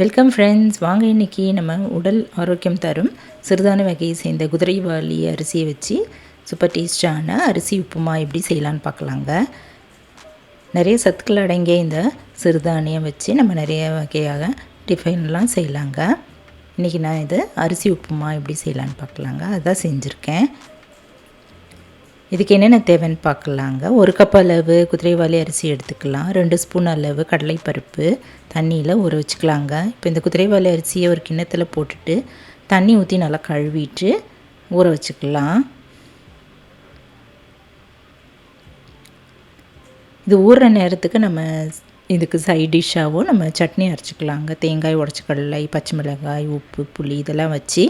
Welcome friends. வாங்க இன்றைக்கி நம்ம உடல் ஆரோக்கியம் தரும் சிறுதானிய வகையை சேர்ந்த குதிரைவாலி அரிசியை வச்சு சூப்பர் டேஸ்டான அரிசி உப்புமா எப்படி செய்யலான்னு பார்க்கலாங்க. நிறைய சத்துக்கள் அடங்கிய இந்த சிறுதானியம் வச்சு நம்ம நிறைய வகையாக டிஃபன்லாம் செய்யலாங்க. இன்றைக்கி நான் இது அரிசி உப்புமா எப்படி செய்யலான்னு பார்க்கலாங்க. அதுதான் செஞ்சுருக்கேன். இதுக்கு என்னென்ன தேவைன்னு பார்க்கலாங்க. 1 கப் அளவு குதிரைவாலி அரிசி எடுத்துக்கலாம். 2 ஸ்பூன் அளவு கடலைப்பருப்பு தண்ணியில் ஊற வச்சுக்கலாங்க. இப்போ இந்த குதிரைவாலி அரிசியை ஒரு கிண்ணத்தில் போட்டுட்டு தண்ணி ஊற்றி நல்லா கழுவிட்டு ஊற வச்சுக்கலாம். இது ஊறுற நேரத்துக்கு நம்ம இதுக்கு சைட் டிஷ்ஷாகவும் நம்ம சட்னி அரைச்சிக்கலாங்க. தேங்காய், உடச்ச கடலை, பச்சை மிளகாய், உப்பு, புளி இதெல்லாம் வச்சு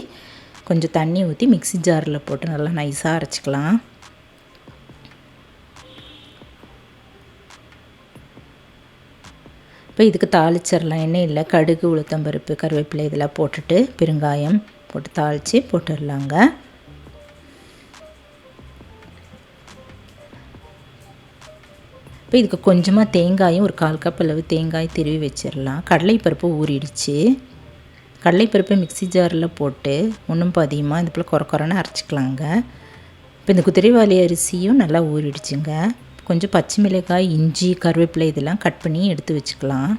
கொஞ்சம் தண்ணி ஊற்றி மிக்ஸி ஜாரில் போட்டு நல்லா நைஸாக அரைச்சிக்கலாம். இப்போ இதுக்கு தாளிச்சிடலாம். எண்ணெயில் கடுகு, உளுத்தம்பருப்பு, கருவேப்பிலை இதெல்லாம் போட்டுட்டு பெருங்காயம் போட்டு தாளித்து போட்டுடலாங்க. இப்போ இதுக்கு கொஞ்சமாக தேங்காயும் ஒரு 1/4 கப் அளவு தேங்காய் திருவி வச்சிடலாம். கடலைப்பருப்பு ஊறிடுச்சு. கடலைப்பருப்பை மிக்ஸி ஜாரில் போட்டு ஒன்றும் பாதியமாக இது போல் குறைன்னு அரைச்சிக்கலாங்க. இப்போ இந்த குதிரைவாலி அரிசியும் நல்லா ஊறிடுச்சுங்க. கொஞ்சம் பச்சை மிளகாய், இஞ்சி, கருவேப்பிலை இதெல்லாம் கட் பண்ணி எடுத்து வச்சுக்கலாம்.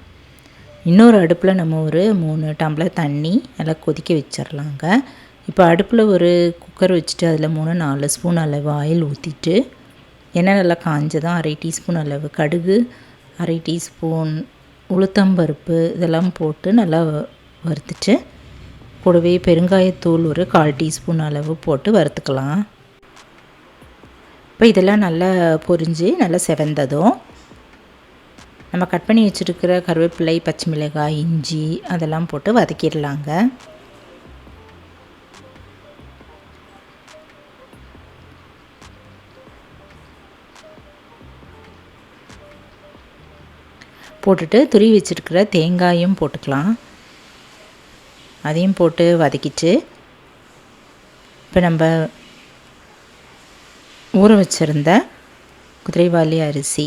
இன்னொரு அடுப்பில் நம்ம ஒரு 3 டம்ளர் தண்ணி நல்லா கொதிக்க வச்சிடலாங்க. இப்போ அடுப்பில் ஒரு குக்கர் வச்சுட்டு அதில் 3-4 ஸ்பூன் அளவு ஆயில் ஊற்றிட்டு எண்ணெய் நல்லா காஞ்சதான் 1/2 டீஸ்பூன் அளவு கடுகு, 1/2 டீஸ்பூன் உளுத்தம்பருப்பு இதெல்லாம் போட்டு நல்லா வறுத்துட்டு கூடவே பெருங்காயத்தூள் ஒரு 1/4 டீஸ்பூன் அளவு போட்டு வறுத்துக்கலாம். இப்போ இதெல்லாம் நல்லா பொரிஞ்சு நல்லா செவந்ததும் நம்ம கட் பண்ணி வச்சுருக்கிற கருவேப்பிலை, பச்சை மிளகாய், இஞ்சி அதெல்லாம் போட்டு வதக்கிடலாங்க. போட்டுட்டு துருவி வச்சுருக்கிற தேங்காயும் போட்டுக்கலாம். அதையும் போட்டு வதக்கிட்டு இப்போ நம்ம ஊற வச்சுருந்த குதிரைவாலி அரிசி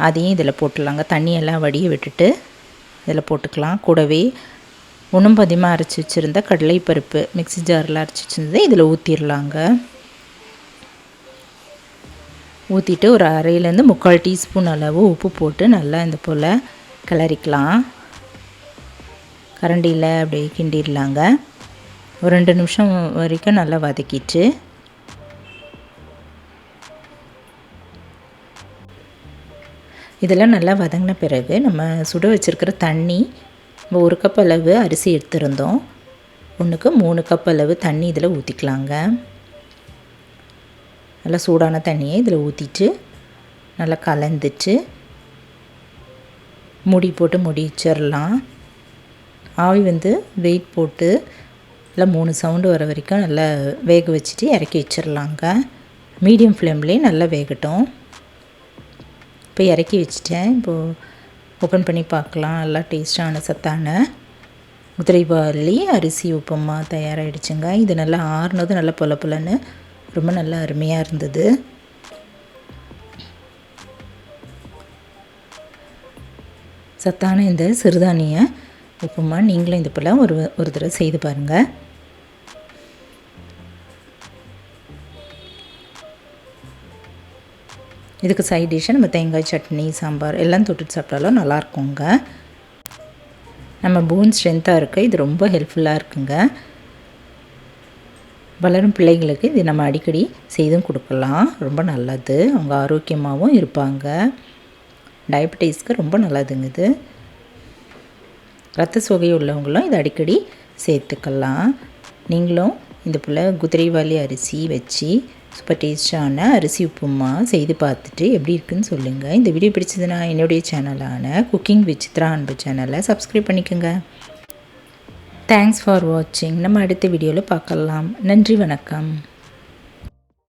அதையும் இதில் போட்டுடலாங்க. தண்ணியெல்லாம் வடிய விட்டுட்டு இதில் போட்டுக்கலாம். கூடவே ஒன்றும் பாதியமாக அரைச்சி வச்சுருந்த கடலைப்பருப்பு மிக்ஸி ஜாரில் அரைச்சி வச்சுருந்தது இதில் ஊற்றிடலாங்க. ஊற்றிட்டு ஒரு 1/2-3/4 டீஸ்பூன் அளவு உப்பு போட்டு நல்லா இந்த போல் கிளறிக்கலாம். கரண்டியில் அப்படியே கிண்டிடலாங்க. ஒரு 2 நிமிஷம் வரைக்கும் நல்லா வதக்கிட்டு இதெல்லாம் நல்லா வதங்கின பிறகு நம்ம சுட வச்சுருக்கிற தண்ணி 1 கப் அளவு அரிசி எடுத்துருந்தோம். 1க்கு 3 கப் அளவு தண்ணி இதில் ஊற்றிக்கலாங்க. நல்லா சூடான தண்ணியை இதில் ஊற்றிட்டு நல்லா கலந்துட்டு மூடி போட்டு மூடி வச்சிடலாம். ஆவி வெயிட் போட்டு நல்லா 3 சவுண்டு வர வரைக்கும் நல்லா வேக வச்சுட்டு இறக்கி வச்சிடலாங்க. மீடியம் ஃப்ளேம்லேயே நல்லா வேகட்டும். இப்போ இறக்கி வச்சுட்டேன். இப்போது ஓப்பன் பண்ணி பார்க்கலாம். நல்லா டேஸ்டான சத்தான குதிரைவாலி அரிசி உப்புமா தயாராகிடுச்சுங்க. இது நல்லா ஆறுனது நல்லா பொலன்னு ரொம்ப நல்லா அருமையாக இருந்தது. சத்தான இந்த சிறுதானிய உப்புமா நீங்களும் இது போல் ஒரு தடவை செய்து பாருங்கள். இதுக்கு சைட் டிஷ்ஷை நம்ம தேங்காய் சட்னி, சாம்பார் எல்லாம் தொட்டுட்டு சாப்பிட்டாலும் நல்லாயிருக்குங்க. நம்ம போன் ஸ்ட்ரென்த்தாக இருக்க இது ரொம்ப ஹெல்ப்ஃபுல்லாக இருக்குங்க. வளரும் பிள்ளைங்களுக்கு இது நம்ம அடிக்கடி செய்தும் கொடுக்கலாம். ரொம்ப நல்லது. அவங்க ஆரோக்கியமாகவும் இருப்பாங்க. டயபெட்டிஸ்க்கு ரொம்ப நல்லதுங்க இது. ரத்த சோகை உள்ளவங்களும் இதை அடிக்கடி சேர்த்துக்கலாம். நீங்களும் இந்த போல் குதிரைவாலி அரிசி வச்சு சூப்பர் டேஸ்டான அரிசி உப்புமா செய்து பார்த்துட்டு எப்படி இருக்குன்னு சொல்லுங்கள். இந்த வீடியோ பிடிச்சதுன்னா என்னுடைய சேனலான குக்கிங் வித் சித்ரா அன்பு சேனலை சப்ஸ்கிரைப் பண்ணிக்கோங்க. தேங்க்ஸ் ஃபார் வாட்சிங். நம்ம அடுத்த வீடியோவில் பார்க்கலாம். நன்றி, வணக்கம்.